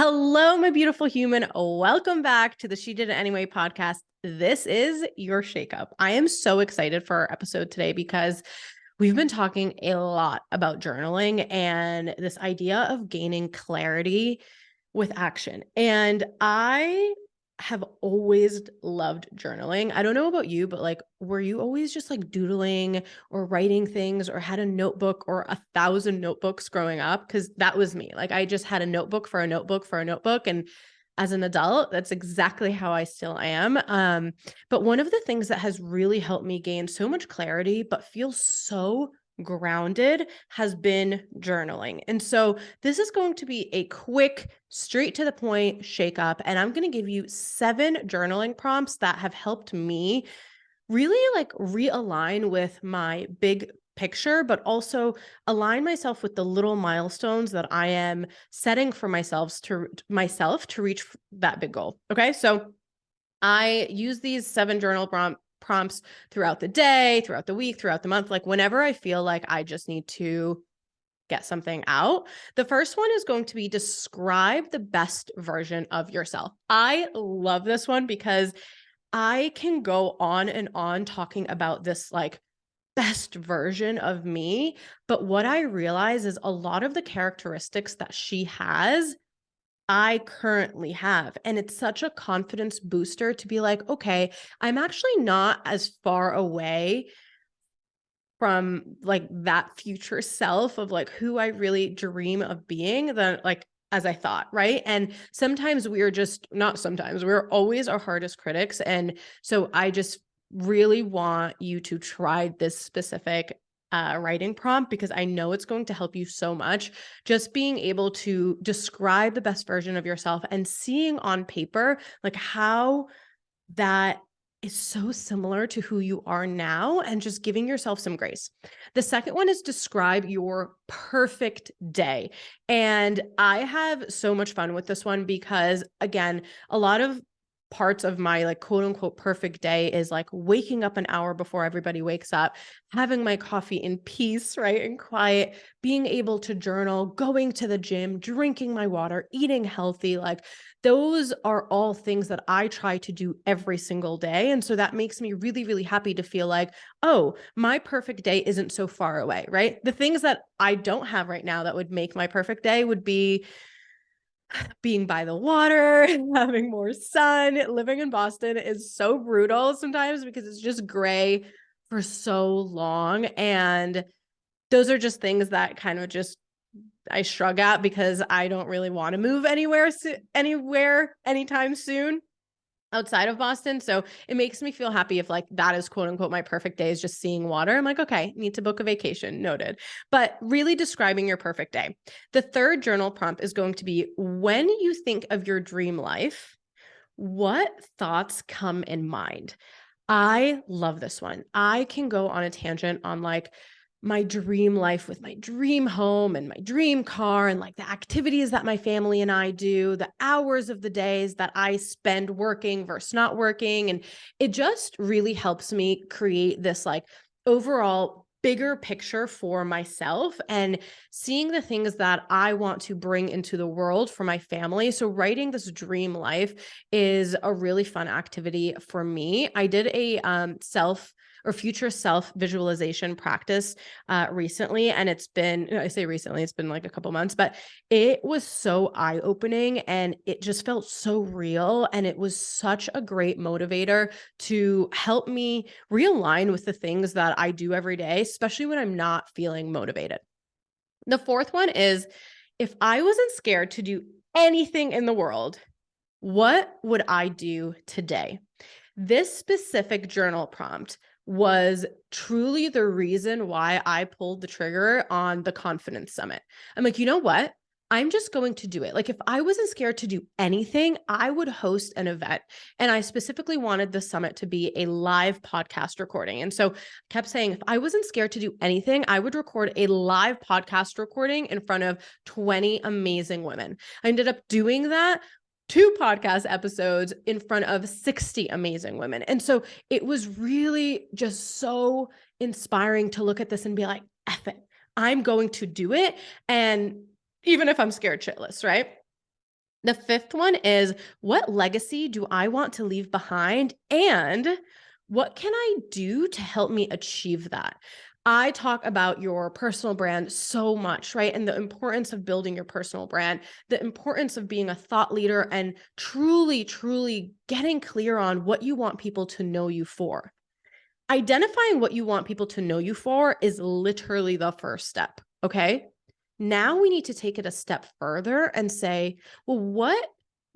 Hello, my beautiful human. Welcome back to the She Did It Anyway podcast. This is your shakeup. I am so excited for our episode today because we've been talking a lot about journaling and this idea of gaining clarity with action. And I have always loved journaling. I don't know about you, but like, were you always just like doodling or writing things or had a notebook or 1,000 notebooks growing up? Because that was me. Like, I just had a notebook for a notebook for a notebook. And as an adult, that's exactly how I still am. But one of the things that has really helped me gain so much clarity, but feel so grounded has been journaling. And so this is going to be a quick, straight to the point shake up. And I'm going to give you 7 journaling prompts that have helped me really like realign with my big picture, but also align myself with the little milestones that I am setting for myself to reach that big goal. Okay. So I use these 7 journal prompts throughout the day, throughout the week, throughout the month, like whenever I feel like I just need to get something out. The first one is going to be describe the best version of yourself. I love this one because I can go on and on talking about this like best version of me, but what I realize is a lot of the characteristics that she has I currently have. And it's such a confidence booster to be like, okay, I'm actually not as far away from like that future self of like who I really dream of being than like as I thought, right? And sometimes we're just not sometimes, we're always our hardest critics. And so I just really want you to try this specific writing prompt because I know it's going to help you so much. Just being able to describe the best version of yourself and seeing on paper like how that is so similar to who you are now and just giving yourself some grace. The second one is describe your perfect day. And I have so much fun with this one because again, a lot of parts of my like quote unquote perfect day is like waking up an hour before everybody wakes up, having my coffee in peace, right? And quiet, being able to journal, going to the gym, drinking my water, eating healthy, like those are all things that I try to do every single day. And so that makes me really, really happy to feel like, oh, my perfect day isn't so far away, right? The things that I don't have right now that would make my perfect day would be being by the water, having more sun. Living in Boston is so brutal sometimes because it's just gray for so long. And those are just things that kind of just I shrug at because I don't really want to move anywhere anytime soon outside of Boston. So it makes me feel happy if like that is quote unquote my perfect day is just seeing water. I'm like, okay, need to book a vacation. Noted. But really describing your perfect day. The third journal prompt is going to be when you think of your dream life, what thoughts come in mind? I love this one. I can go on a tangent on like my dream life with my dream home and my dream car and like the activities that my family and I do, the hours of the days that I spend working versus not working. And it just really helps me create this like overall bigger picture for myself and seeing the things that I want to bring into the world for my family. So writing this dream life is a really fun activity for me. I did a self or future self visualization practice recently, and I say recently, it's been like a couple months, but it was so eye opening and it just felt so real. And it was such a great motivator to help me realign with the things that I do every day, especially when I'm not feeling motivated. The fourth one is if I wasn't scared to do anything in the world, what would I do today? This specific journal prompt was truly the reason why I pulled the trigger on the Confidence Summit. I'm like, you know what? I'm just going to do it. Like, if I wasn't scared to do anything, I would host an event. And I specifically wanted the summit to be a live podcast recording. And so I kept saying, if I wasn't scared to do anything, I would record a live podcast recording in front of 20 amazing women. I ended up doing that 2 podcast episodes in front of 60 amazing women. And so it was really just so inspiring to look at this and be like, F it, I'm going to do it. And even if I'm scared shitless, right? The fifth one is, what legacy do I want to leave behind? And what can I do to help me achieve that? I talk about your personal brand so much, right? And the importance of building your personal brand, the importance of being a thought leader and truly, truly getting clear on what you want people to know you for. Identifying what you want people to know you for is literally the first step. Okay. Now we need to take it a step further and say, well, what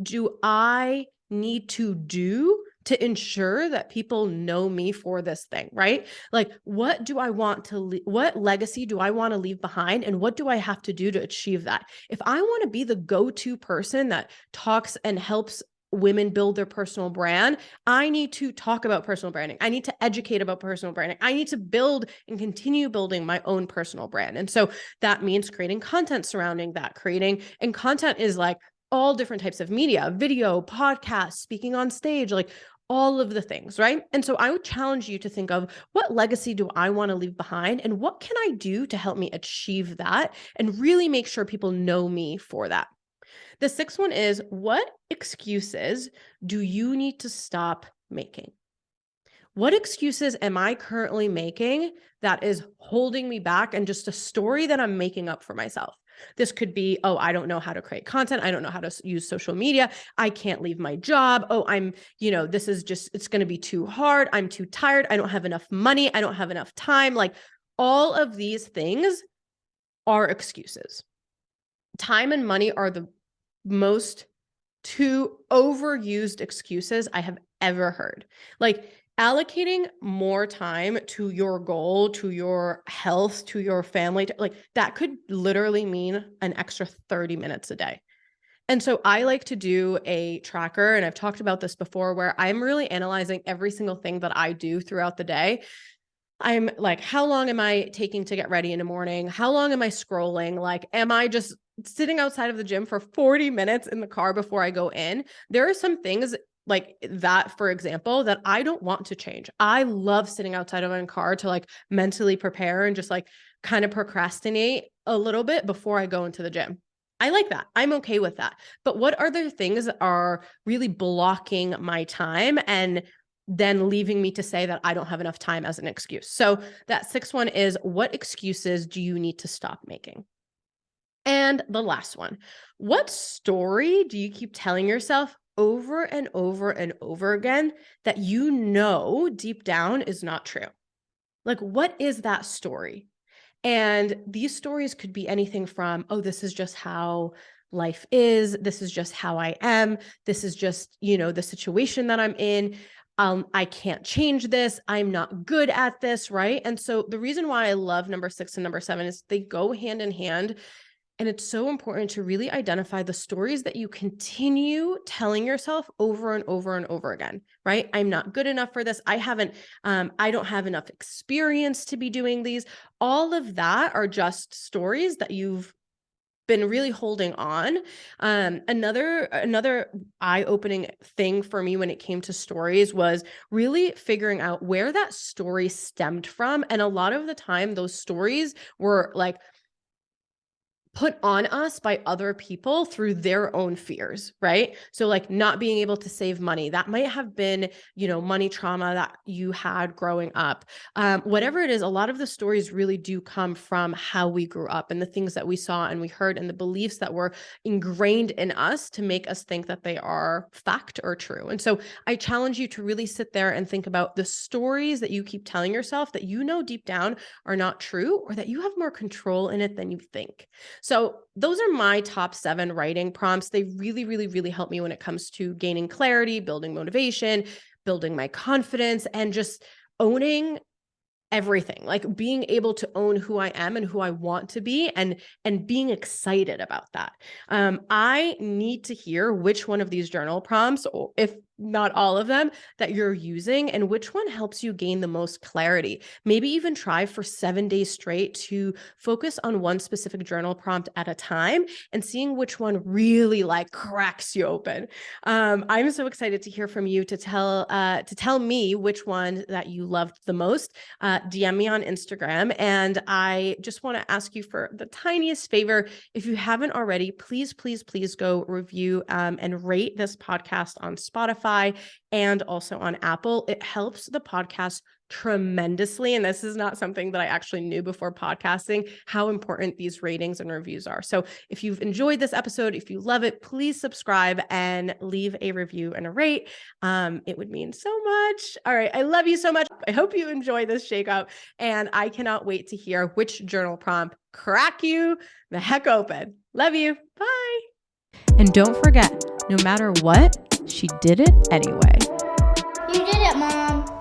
do I need to do to ensure that people know me for this thing, right? Like, what do I want to, what legacy do I want to leave behind? And what do I have to do to achieve that? If I want to be the go-to person that talks and helps women build their personal brand, I need to talk about personal branding. I need to educate about personal branding. I need to build and continue building my own personal brand. And so that means creating content surrounding that, and content is like all different types of media, video, podcasts, speaking on stage, like all of the things, right? And so I would challenge you to think of, what legacy do I want to leave behind? And what can I do to help me achieve that and really make sure people know me for that? The sixth one is, what excuses do you need to stop making? What excuses am I currently making that is holding me back and just a story that I'm making up for myself? This could be, oh, I don't know how to create content. I don't know how to use social media. I can't leave my job. Oh, this is just, it's going to be too hard. I'm too tired. I don't have enough money. I don't have enough time. Like, all of these things are excuses. Time and money are the most two overused excuses I have ever heard. Like, allocating more time to your goal, to your health, to your family, like that could literally mean an extra 30 minutes a day. And so I like to do a tracker, and I've talked about this before, where I'm really analyzing every single thing that I do throughout the day. I'm like, how long am I taking to get ready in the morning? How long am I scrolling? Like, am I just sitting outside of the gym for 40 minutes in the car before I go in? There are some things like that, for example, that I don't want to change. I love sitting outside of my car to like mentally prepare and just like kind of procrastinate a little bit before I go into the gym. I like that. I'm okay with that. But what other things are really blocking my time and then leaving me to say that I don't have enough time as an excuse? So that sixth one is, what excuses do you need to stop making? And the last one, what story do you keep telling yourself over and over and over again that you know deep down is not true? Like, what is that story? And these stories could be anything from, oh, this is just how life is. This is just how I am. This is just, the situation that I'm in. I can't change this. I'm not good at this, right? And so the reason why I love number 6 and number 7 is they go hand in hand. And it's so important to really identify the stories that you continue telling yourself over and over and over again, right? I'm not good enough for this. I don't have enough experience to be doing these. All of that are just stories that you've been really holding on. Another eye-opening thing for me when it came to stories was really figuring out where that story stemmed from. And a lot of the time, those stories were like put on us by other people through their own fears, right? So like not being able to save money, that might have been, money trauma that you had growing up. Whatever it is, a lot of the stories really do come from how we grew up and the things that we saw and we heard and the beliefs that were ingrained in us to make us think that they are fact or true. And so I challenge you to really sit there and think about the stories that you keep telling yourself that deep down are not true, or that you have more control in it than you think. So those are my top 7 writing prompts. They really, really, really help me when it comes to gaining clarity, building motivation, building my confidence, and just owning everything, like being able to own who I am and who I want to be, and being excited about that. I need to hear which one of these journal prompts, or if not all of them, that you're using and which one helps you gain the most clarity. Maybe even try for 7 days straight to focus on one specific journal prompt at a time and seeing which one really like cracks you open. I'm so excited to hear from you to tell me which one that you loved the most. DM me on Instagram. And I just want to ask you for the tiniest favor. If you haven't already, please go review and rate this podcast on Spotify and also on Apple. It helps the podcast tremendously. And this is not something that I actually knew before podcasting, how important these ratings and reviews are. So if you've enjoyed this episode, if you love it, please subscribe and leave a review and a rate. It would mean so much. All right. I love you so much. I hope you enjoy this shakeup, and I cannot wait to hear which journal prompt crack you the heck open. Love you. Bye. And don't forget, no matter what, she did it anyway. You did it, Mom.